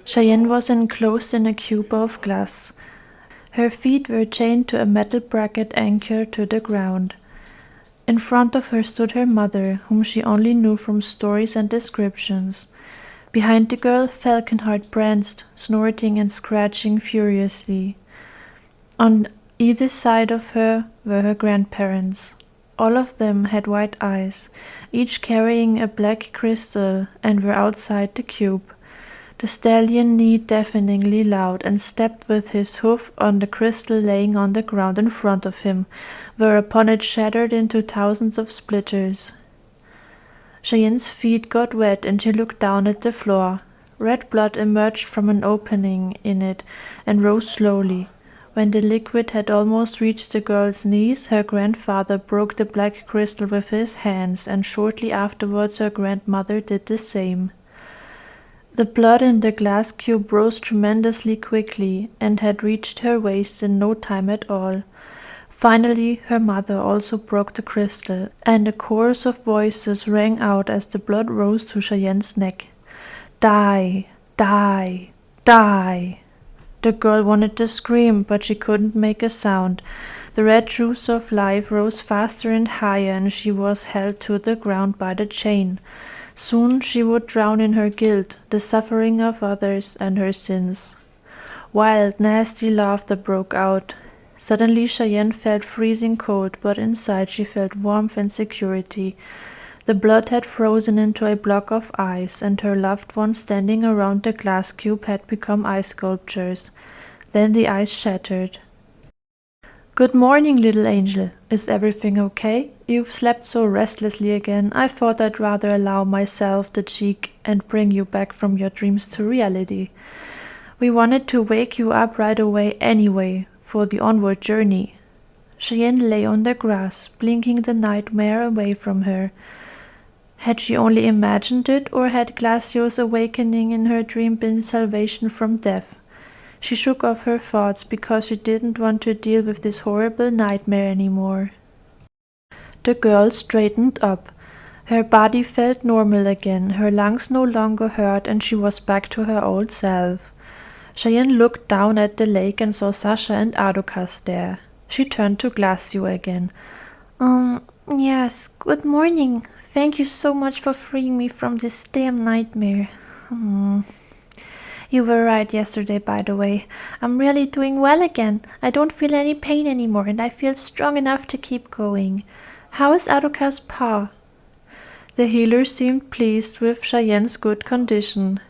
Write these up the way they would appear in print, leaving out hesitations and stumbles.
Cheyenne was enclosed in a cube of glass. Her feet were chained to a metal bracket anchored to the ground. In front of her stood her mother, whom she only knew from stories and descriptions. Behind the girl, Falconheart pranced, snorting and scratching furiously. On either side of her were her grandparents. All of them had white eyes, each carrying a black crystal, and were outside the cube. The stallion neighed deafeningly loud and stepped with his hoof on the crystal laying on the ground in front of him, whereupon it shattered into thousands of splinters. Cheyenne's feet got wet and she looked down at the floor. Red blood emerged from an opening in it and rose slowly. When the liquid had almost reached the girl's knees, her grandfather broke the black crystal with his hands, and shortly afterwards her grandmother did the same. The blood in the glass cube rose tremendously quickly, and had reached her waist in no time at all. Finally her mother also broke the crystal, and a chorus of voices rang out as the blood rose to Cheyenne's neck. Die! Die! Die! The girl wanted to scream, but she couldn't make a sound. The red juice of life rose faster and higher, and she was held to the ground by the chain. Soon she would drown in her guilt, the suffering of others, and her sins. Wild, nasty laughter broke out. Suddenly Cheyenne felt freezing cold, but inside she felt warmth and security. The blood had frozen into a block of ice, and her loved ones standing around the glass cube had become ice sculptures. Then the ice shattered. "Good morning, little angel. Is everything okay? You've slept so restlessly again. I thought I'd rather allow myself the cheek and bring you back from your dreams to reality. We wanted to wake you up right away anyway, for the onward journey." Cheyenne lay on the grass, blinking the nightmare away from her. Had she only imagined it, or had Glaczio's awakening in her dream been salvation from death? She shook off her thoughts because she didn't want to deal with this horrible nightmare anymore. The girl straightened up. Her body felt normal again, her lungs no longer hurt, and she was back to her old self. Cheyenne looked down at the lake and saw Sasha and Adokas there. She turned to Glaczio again. Yes, good morning. Thank you so much for freeing me from this damn nightmare. You were right yesterday, by the way. I'm really doing well again. I don't feel any pain anymore, and I feel strong enough to keep going. How is Adokas' paw?" The healer seemed pleased with Cheyenne's good condition,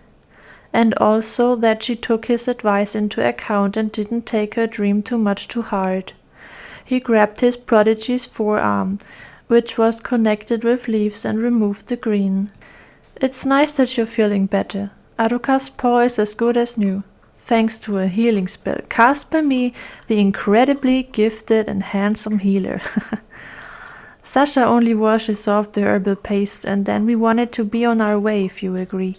and also that she took his advice into account and didn't take her dream too much to heart. He grabbed his prodigy's forearm, which was connected with leaves, and removed the green. "It's nice that you're feeling better. Adokas' paw is as good as new, thanks to a healing spell cast by me, the incredibly gifted and handsome healer." Sasha only washes off the herbal paste, and then we wanted to be on our way, if you agree.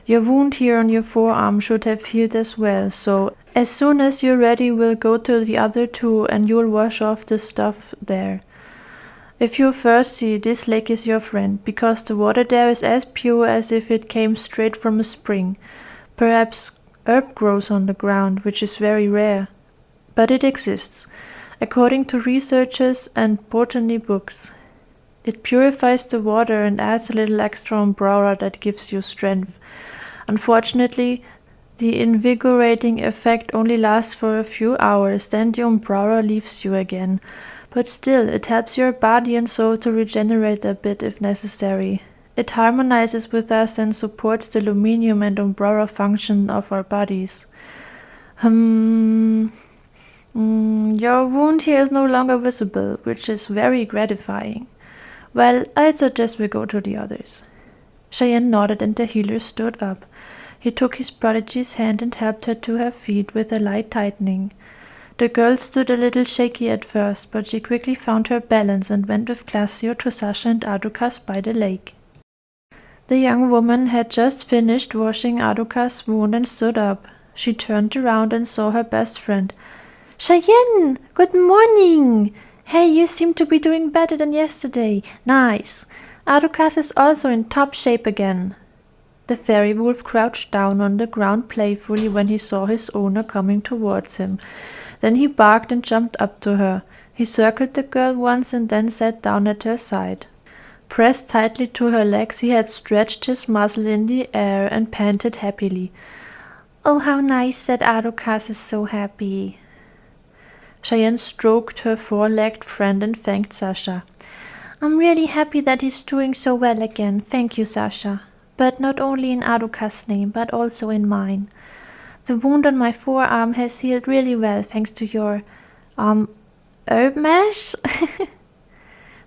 Your wound here on your forearm should have healed as well, so as soon as you're ready we'll go to the other two and you'll wash off the stuff there. If you're thirsty, this lake is your friend, because the water there is as pure as if it came straight from a spring. Perhaps herb grows on the ground, which is very rare, but it exists, according to researchers and botany books. It purifies the water and adds a little extra umbrella that gives you strength. Unfortunately, the invigorating effect only lasts for a few hours, then the umbrella leaves you again. But still, it helps your body and soul to regenerate a bit if necessary. It harmonizes with us and supports the luminium and umbrella function of our bodies. Your wound here is no longer visible, which is very gratifying. Well, I'd suggest we go to the others." Cheyenne nodded and the healer stood up. He took his prodigy's hand and helped her to her feet with a light tightening. The girl stood a little shaky at first, but she quickly found her balance and went with Glaczio to Sasha and Adokas by the lake. The young woman had just finished washing Adokas' wound and stood up. She turned around and saw her best friend. "Cheyenne! Good morning! Hey, you seem to be doing better than yesterday. Nice. Adokas is also in top shape again." The fairy wolf crouched down on the ground playfully when he saw his owner coming towards him. Then he barked and jumped up to her. He circled the girl once and then sat down at her side. Pressed tightly to her legs, he had stretched his muzzle in the air and panted happily. "Oh, how nice that Arukas is so happy." Cheyenne stroked her four-legged friend and thanked Sasha. "I'm really happy that he's doing so well again. Thank you, Sasha. But not only in Arukas' name, but also in mine. The wound on my forearm has healed really well thanks to your, herb mash?"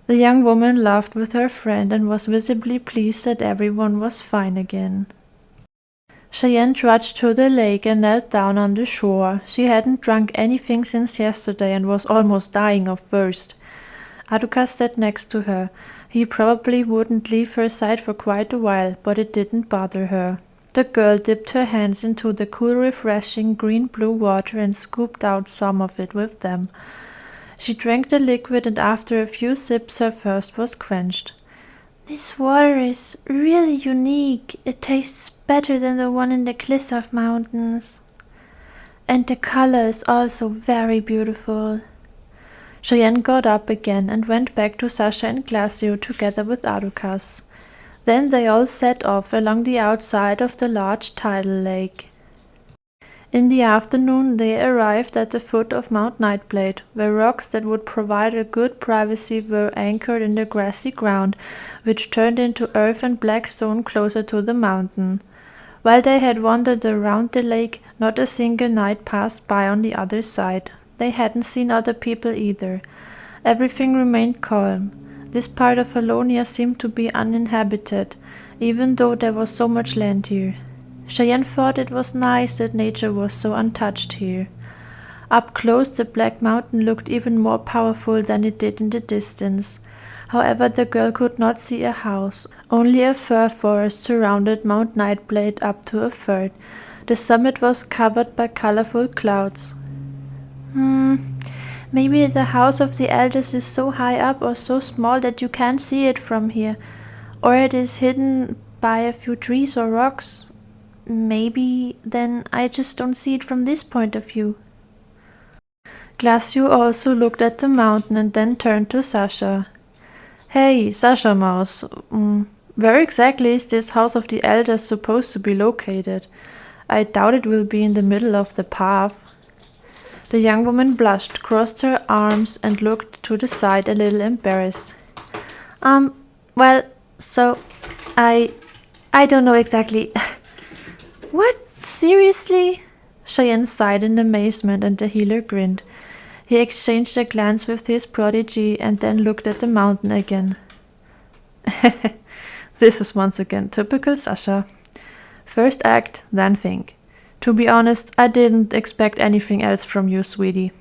The young woman laughed with her friend and was visibly pleased that everyone was fine again. Cheyenne trudged to the lake and knelt down on the shore. She hadn't drunk anything since yesterday and was almost dying of thirst. Arukas sat next to her. He probably wouldn't leave her side for quite a while, but it didn't bother her. The girl dipped her hands into the cool, refreshing green-blue water and scooped out some of it with them. She drank the liquid, and after a few sips her thirst was quenched. "This water is really unique. It tastes better than the one in the Glaczio mountains. And the color is also very beautiful." Cheyenne got up again and went back to Sasha and Glaczio together with Arukas. Then they all set off along the outside of the large tidal lake. In the afternoon they arrived at the foot of Mount Nightblade, where rocks that would provide a good privacy were anchored in the grassy ground, which turned into earth and black stone closer to the mountain. While they had wandered around the lake, not a single night passed by on the other side. They hadn't seen other people either. Everything remained calm. This part of Alonia seemed to be uninhabited, even though there was so much land here. Cheyenne thought it was nice that nature was so untouched here. Up close, the Black Mountain looked even more powerful than it did in the distance. However, the girl could not see a house. Only a fir forest surrounded Mount Nightblade up to a third. The summit was covered by colorful clouds. Maybe the house of the elders is so high up or so small that you can't see it from here. Or it is hidden by a few trees or rocks. Maybe then I just don't see it from this point of view." Glaczio also looked at the mountain and then turned to Sasha. "Hey, Sasha Mouse, where exactly is this house of the elders supposed to be located? I doubt it will be in the middle of the path." The young woman blushed, crossed her arms, and looked to the side a little embarrassed. Well, so I don't know exactly." "What? Seriously?" Cheyenne sighed in amazement, and the healer grinned. He exchanged a glance with his prodigy and then looked at the mountain again. "This is once again typical Sasha. First act, then think. To be honest, I didn't expect anything else from you, sweetie.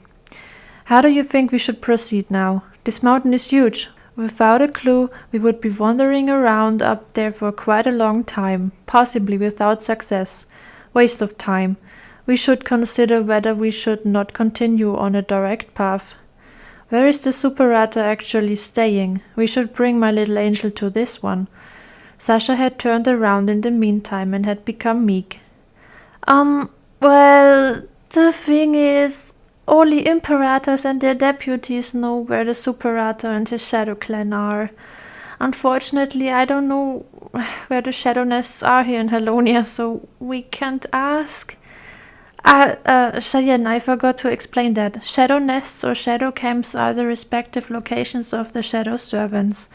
How do you think we should proceed now? This mountain is huge. Without a clue, we would be wandering around up there for quite a long time, possibly without success. Waste of time. We should consider whether we should not continue on a direct path. Where is the Superata actually staying? We should bring my little angel to this one." Sasha had turned around in the meantime and had become meek. Well, the thing is, only Imperators and their deputies know where the Superata and his Shadow Clan are. Unfortunately, I don't know where the Shadow Nests are here in Alonia, so we can't ask. Cheyenne, I forgot to explain that. Shadow Nests or Shadow Camps are the respective locations of the Shadow Servants.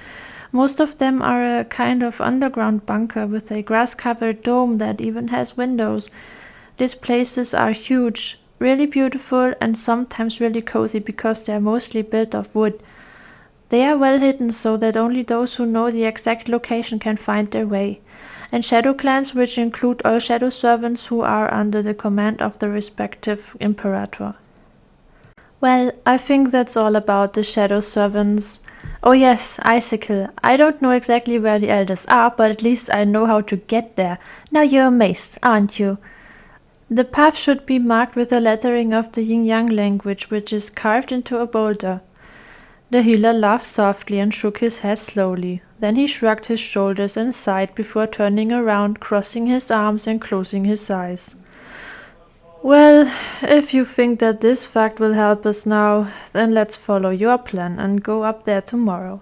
Most of them are a kind of underground bunker with a grass-covered dome that even has windows. These places are huge, really beautiful, and sometimes really cozy because they are mostly built of wood. They are well hidden so that only those who know the exact location can find their way. And Shadow Clans, which include all Shadow Servants who are under the command of the respective Imperator. Well, I think that's all about the Shadow Servants. Oh yes, Icicle. I don't know exactly where the elders are, but at least I know how to get there. Now you're amazed, aren't you? The path should be marked with a lettering of the Yin-Yang language, which is carved into a boulder. The healer laughed softly and shook his head slowly. Then he shrugged his shoulders and sighed before turning around, crossing his arms and closing his eyes. Well, if you think that this fact will help us now, then let's follow your plan and go up there tomorrow.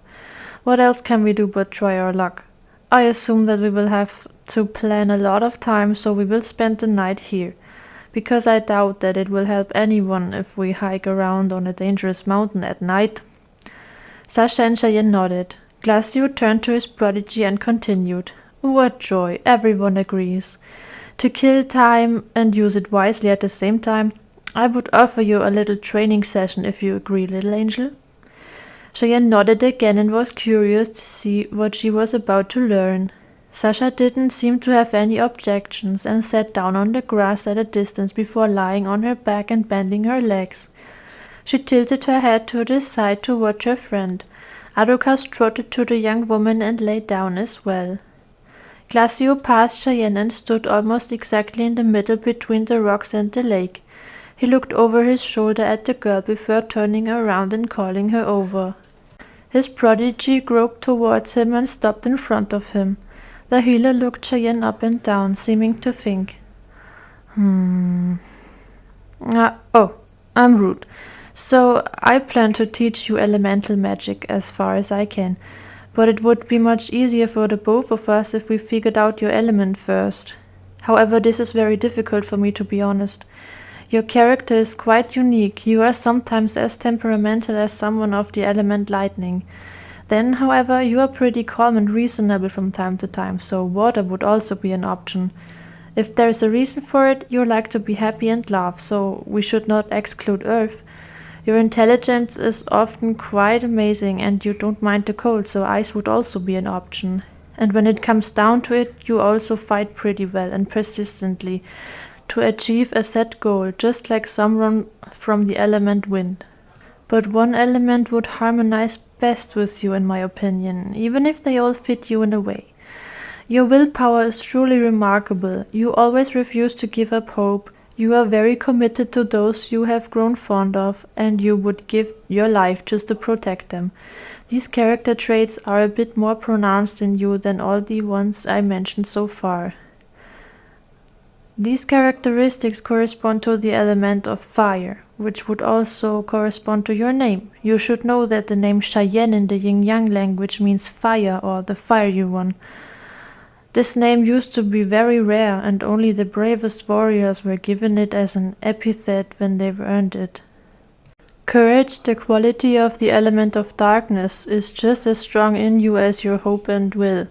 What else can we do but try our luck? I assume that we will have to plan a lot of time, so we will spend the night here, because I doubt that it will help anyone if we hike around on a dangerous mountain at night. Sasha and Cheyenne nodded. Glaczio turned to his prodigy and continued. What joy, everyone agrees. To kill time and use it wisely at the same time, I would offer you a little training session if you agree, little angel. Cheyenne nodded again and was curious to see what she was about to learn. Sasha didn't seem to have any objections and sat down on the grass at a distance before lying on her back and bending her legs. She tilted her head to the side to watch her friend. Adokas trotted to the young woman and lay down as well. Glaczio passed Cheyenne and stood almost exactly in the middle between the rocks and the lake. He looked over his shoulder at the girl before turning around and calling her over. His prodigy groped towards him and stopped in front of him. The healer looked Cheyenne up and down, seeming to think. I'm rude. So I plan to teach you elemental magic as far as I can. But it would be much easier for the both of us if we figured out your element first. However, this is very difficult for me, to be honest. Your character is quite unique. You are sometimes as temperamental as someone of the element lightning. Then, however, you are pretty calm and reasonable from time to time, so water would also be an option. If there is a reason for it, you like to be happy and laugh, so we should not exclude earth. Your intelligence is often quite amazing and you don't mind the cold, so ice would also be an option. And when it comes down to it, you also fight pretty well and persistently to achieve a set goal, just like someone from the element wind. But one element would harmonize best with you in my opinion, even if they all fit you in a way. Your willpower is truly remarkable. You always refuse to give up hope. You are very committed to those you have grown fond of, and you would give your life just to protect them. These character traits are a bit more pronounced in you than all the ones I mentioned so far. These characteristics correspond to the element of fire, which would also correspond to your name. You should know that the name Cheyenne in the Yin-Yang language means fire or the fiery one. This name used to be very rare, and only the bravest warriors were given it as an epithet when they earned it. Courage, the quality of the element of darkness, is just as strong in you as your hope and will.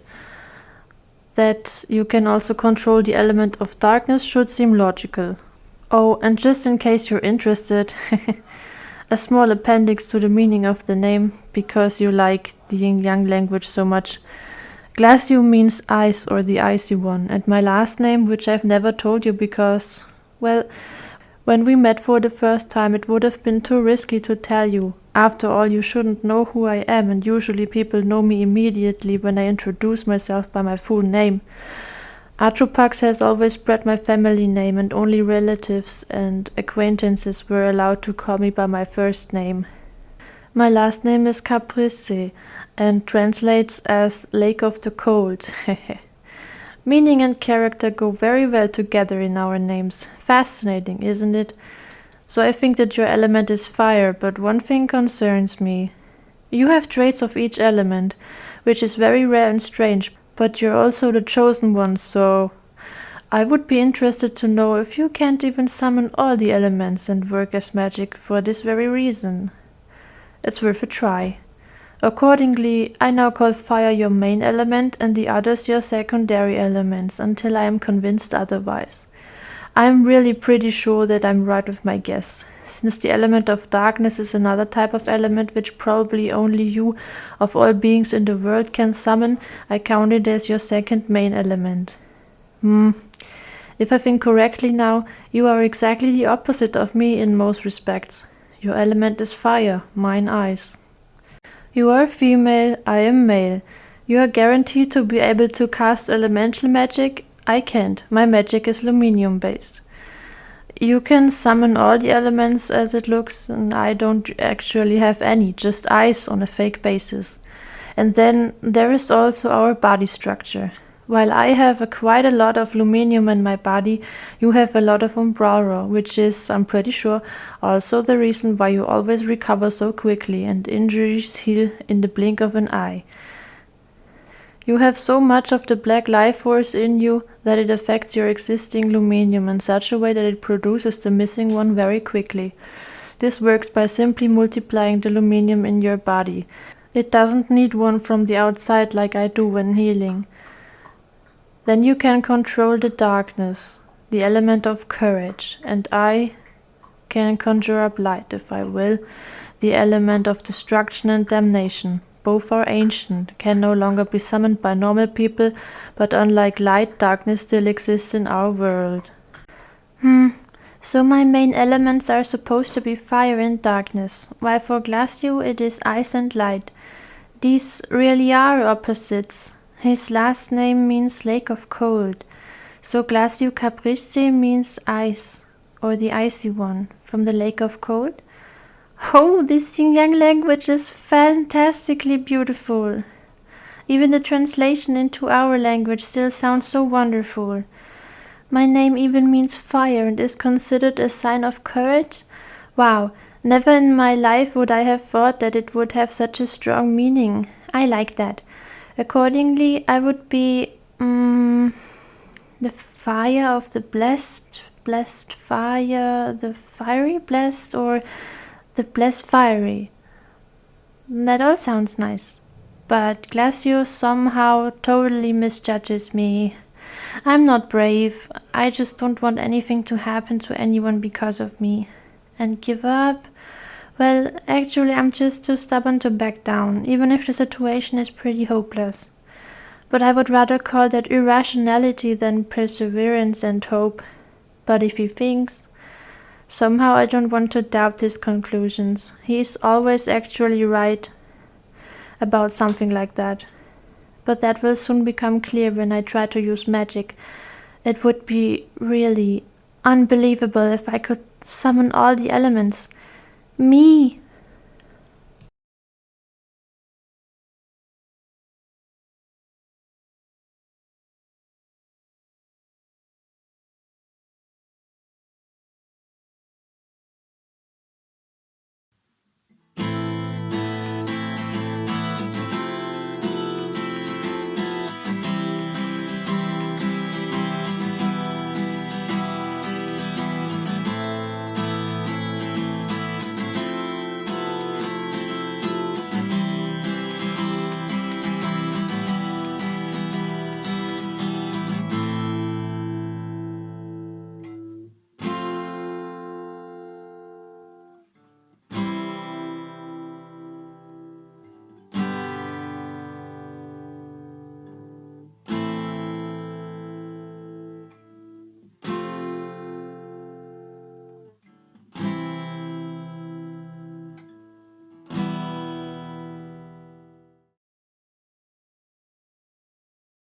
That you can also control the element of darkness should seem logical. Oh, and just in case you're interested, a small appendix to the meaning of the name, because you like the Yin-Yang language so much. Glaczio means ice or the icy one, and my last name, which I've never told you because, well, when we met for the first time it would have been too risky to tell you. After all, you shouldn't know who I am, and usually people know me immediately when I introduce myself by my full name. Atropax has always spread my family name, and only relatives and acquaintances were allowed to call me by my first name. My last name is Caprice, and translates as Lake of the Cold. Meaning and character go very well together in our names. Fascinating, isn't it? So I think that your element is fire, but one thing concerns me. You have traits of each element, which is very rare and strange, but you're also the chosen one, so I would be interested to know if you can't even summon all the elements and work as magic for this very reason. It's worth a try. Accordingly, I now call fire your main element and the others your secondary elements until I am convinced otherwise. I am really pretty sure that I'm right with my guess. Since the element of darkness is another type of element which probably only you, of all beings in the world, can summon, I count it as your second main element. If I think correctly now, you are exactly the opposite of me in most respects. Your element is fire, mine ice. You are female, I am male. You are guaranteed to be able to cast elemental magic. I can't. My magic is luminium based. You can summon all the elements as it looks, and I don't actually have any, just ice on a fake basis. And then there is also our body structure. While I have quite a lot of luminium in my body, you have a lot of umbraro, which is, I'm pretty sure, also the reason why you always recover so quickly and injuries heal in the blink of an eye. You have so much of the black life force in you that it affects your existing luminium in such a way that it produces the missing one very quickly. This works by simply multiplying the luminium in your body. It doesn't need one from the outside like I do when healing. Then you can control the darkness, the element of courage, and I can conjure up light, if I will, the element of destruction and damnation. Both are ancient, can no longer be summoned by normal people, but unlike light, darkness still exists in our world. So my main elements are supposed to be fire and darkness, while for Glaczio it is ice and light. These really are opposites. His last name means lake of cold, so Glaczio Caprice means ice, or the icy one, from the lake of cold. Oh, this young language is fantastically beautiful. Even the translation into our language still sounds so wonderful. My name even means fire and is considered a sign of courage. Wow, never in my life would I have thought that it would have such a strong meaning. I like that. Accordingly, I would be the fire of the blessed fire, the fiery blessed, or the blessed fiery. That all sounds nice. But Glaczio somehow totally misjudges me. I'm not brave. I just don't want anything to happen to anyone because of me. And give up? Well, actually, I'm just too stubborn to back down, even if the situation is pretty hopeless. But I would rather call that irrationality than perseverance and hope. But if he thinks, somehow I don't want to doubt his conclusions. He is always actually right about something like that. But that will soon become clear when I try to use magic. It would be really unbelievable if I could summon all the elements. Me,